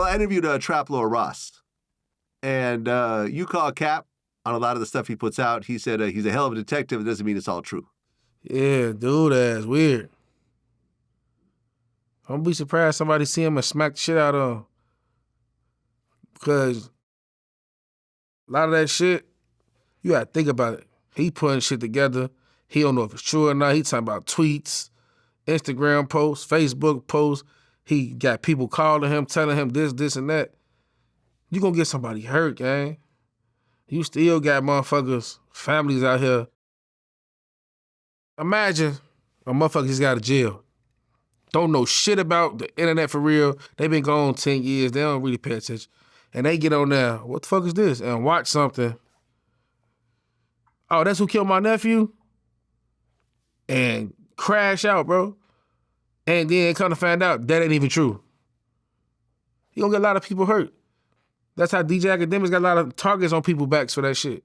Well, I interviewed Trap Lord Ross, and you call cap on a lot of the stuff he puts out. He said he's a hell of a detective. It doesn't mean it's all true. Yeah, dude, that's weird. Don't be surprised somebody see him and smack the shit out of him. Because a lot of that shit, you gotta think about it. He putting shit together. He don't know if it's true or not. He talking about tweets, Instagram posts, Facebook posts. He got people calling him, telling him this, and that. You gonna get somebody hurt, gang. You still got motherfuckers, families out here. Imagine a motherfucker just got out of jail. Don't know shit about the internet for real. They been gone 10 years. They don't really pay attention. And they get on there, what the fuck is this? And watch something. Oh, that's who killed my nephew? And crash out, bro. And then come to find out that ain't even true. You gonna get a lot of people hurt. That's how DJ Academics got a lot of targets on people's backs for that shit.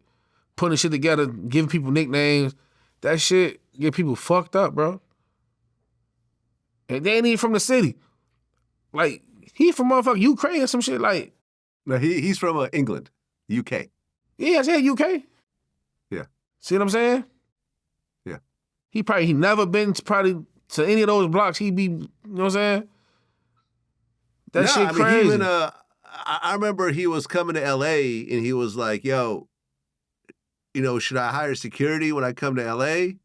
Putting shit together, giving people nicknames. That shit get people fucked up, bro. And they ain't even from the city. Like, he from motherfucking Ukraine or some shit like. No, he's from England, UK. Yeah, I said UK. Yeah. See what I'm saying? Yeah. He never been to any of those blocks. He be, you know what I'm saying? That shit crazy. I remember he was coming to LA and he was like, yo, should I hire security when I come to LA?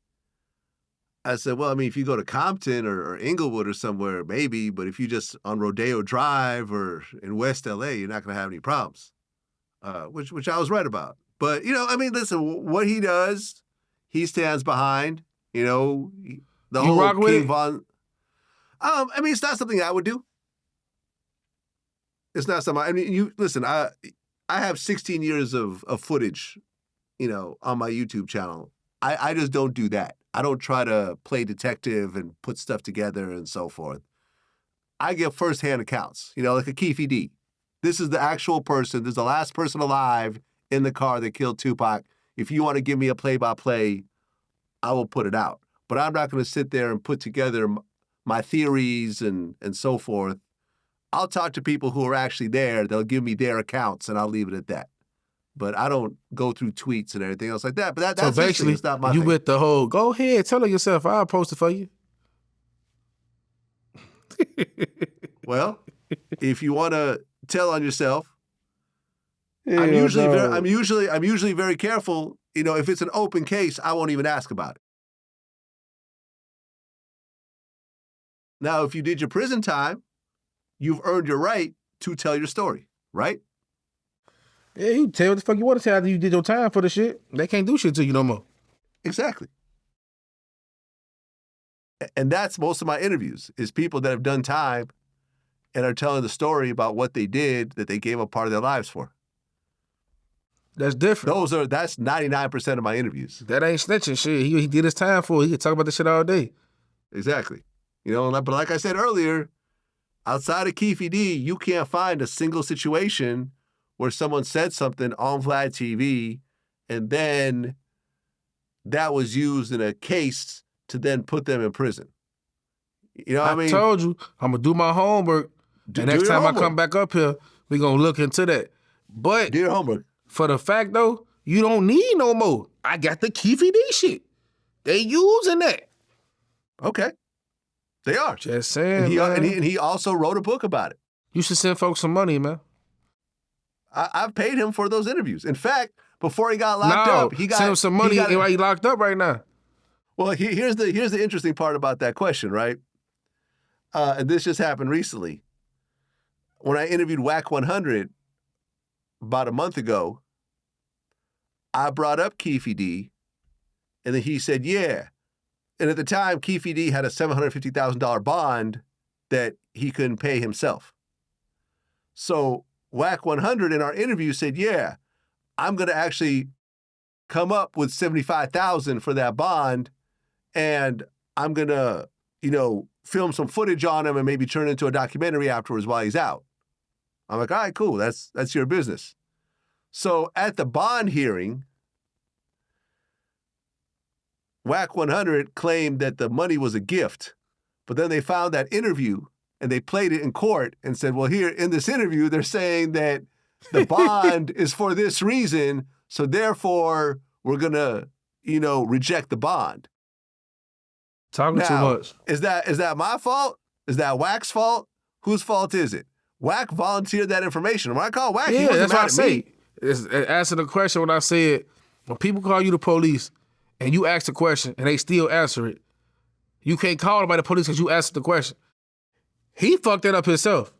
I said, well, I mean, if you go to Compton or Inglewood or somewhere, maybe, but if you just on Rodeo Drive or in West LA, you're not going to have any problems, which I was right about. But, listen, what he does, he stands behind, the whole rock with King it? Von. It's not something I would do. It's not something, listen, I have 16 years of footage, on my YouTube channel. I just don't do that. I don't try to play detective and put stuff together and so forth. I give firsthand accounts, like a Keefe D. This is the actual person. This is the last person alive in the car that killed Tupac. If you want to give me a play-by-play, I will put it out. But I'm not going to sit there and put together my theories and so forth. I'll talk to people who are actually there. They'll give me their accounts, and I'll leave it at that. But I don't go through tweets and everything else like that. But that's so basically, it's not my you thing. with the whole, go ahead, tell it yourself. I'll post it for you. Well, if you want to tell on yourself, I'm usually very careful. If it's an open case, I won't even ask about it. Now, if you did your prison time, you've earned your right to tell your story, right? Yeah, you tell what the fuck you want to tell after you did your time for the shit. They can't do shit to you no more. Exactly. And that's most of my interviews, is people that have done time and are telling the story about what they did that they gave up part of their lives for. That's different. That's 99% of my interviews. That ain't snitching shit. He did his time for it. He could talk about this shit all day. Exactly. But like I said earlier, outside of Keefe D, you can't find a single situation where someone said something on VladTV and then that was used in a case to then put them in prison. I told you, I'm going to do my homework. And next time I come back up here, we're going to look into that. But do your homework. For the fact, though, you don't need no more. I got the Keefe D shit. They using that. Okay. They are. Just saying, and he also wrote a book about it. You should send folks some money, man. I've paid him for those interviews. In fact, before he got locked up, he got send him some money while he locked up right now. Well, here's the interesting part about that question, right? And this just happened recently. When I interviewed Wack100 about a month ago, I brought up Keefe D, and then he said, yeah. And at the time, Keefe D had a $750,000 bond that he couldn't pay himself. So Wack100 in our interview said, yeah, I'm going to actually come up with $75,000 for that bond, and I'm going to, film some footage on him and maybe turn it into a documentary afterwards while he's out. I'm like, all right, cool. That's your business. So at the bond hearing, Wack100 claimed that the money was a gift, but then they found that interview and they played it in court and said, well, here in this interview, they're saying that the bond is for this reason, so therefore we're going to, reject the bond. Talking too much. Is that my fault? Is that Wack's fault? Whose fault is it? Wack volunteered that information. When I call Wack, he wasn't mad at me. It's answer the question when I said, when people call you the police and you ask the question and they still answer it, you can't call them by the police because you answered the question. He fucked that up himself.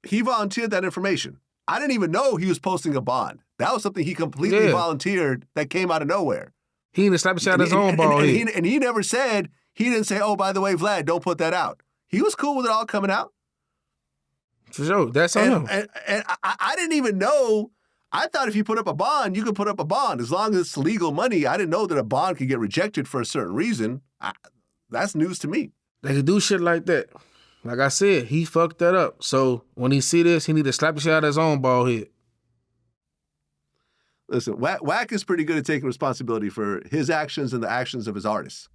He volunteered that information. I didn't even know he was posting a bond. That was something he completely volunteered that came out of nowhere. He didn't slap a shot his own ball head. And he never said, he didn't say, oh, by the way, Vlad, don't put that out. He was cool with it all coming out. For sure. That's on him. And I didn't even know. I thought if you put up a bond, you could put up a bond. As long as it's legal money, I didn't know that a bond could get rejected for a certain reason. That's news to me. They could do shit like that. Like I said, he fucked that up. So when he see this, he need to slap the shit out of his own ball head. Listen, Wack is pretty good at taking responsibility for his actions and the actions of his artists.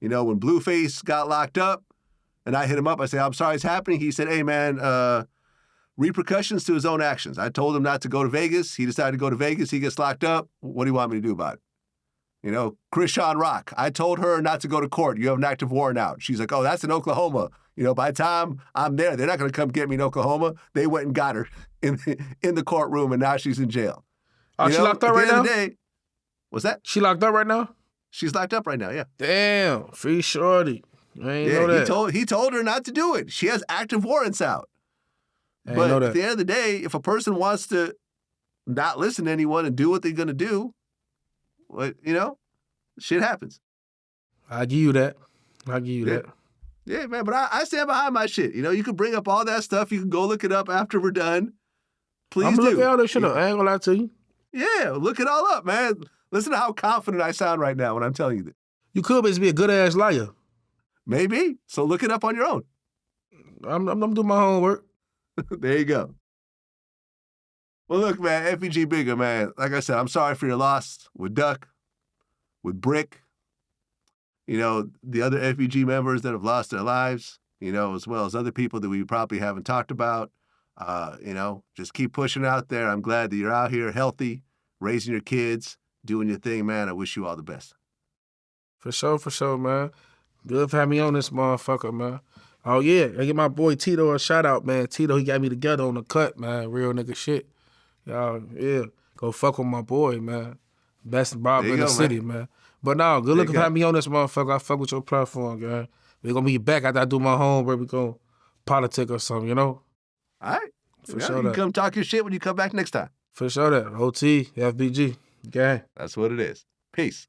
When Blueface got locked up and I hit him up, I said, I'm sorry it's happening. He said, hey, man, repercussions to his own actions. I told him not to go to Vegas. He decided to go to Vegas. He gets locked up. What do you want me to do about it? Krishan Rock. I told her not to go to court. You have an active warrant out. She's like, oh, that's in Oklahoma. By the time I'm there, they're not going to come get me in Oklahoma. They went and got her in the courtroom, and now she's in jail. Oh, she locked up right now? What's that? She locked up right now? She's locked up right now, yeah. Damn, free shorty. I ain't know that. He told her not to do it. She has active warrants out. But at the end of the day, if a person wants to not listen to anyone and do what they're going to do, shit happens. I give you that. That. Yeah, man, but I stand behind my shit. You can bring up all that stuff. You can go look it up after we're done. Please I'm do. looking all this shit up. I ain't gonna lie to you. Yeah, look it all up, man. Listen to how confident I sound right now when I'm telling you this. You could be a good-ass liar. Maybe. So look it up on your own. I'm doing my homework. There you go. Well, look, man, FBG Bigga, man. Like I said, I'm sorry for your loss with Duck, with Brick, the other FBG members that have lost their lives, as well as other people that we probably haven't talked about. Just keep pushing out there. I'm glad that you're out here healthy, raising your kids, doing your thing, man. I wish you all the best. For sure, man. Good for having me on this motherfucker, man. Oh, yeah. I give my boy Tito a shout out, man. Tito, he got me together on the cut, man. Real nigga shit. Y'all, yeah. Go fuck with my boy, man. Best barber in the city, man. But no, good looking for having me on this motherfucker. I fuck with your platform, guy. We're going to be back after I do my homework. We're going to politic or something, All right. For sure. You can come talk your shit when you come back next time. For sure that. OT, FBG, gang. That's what it is. Peace.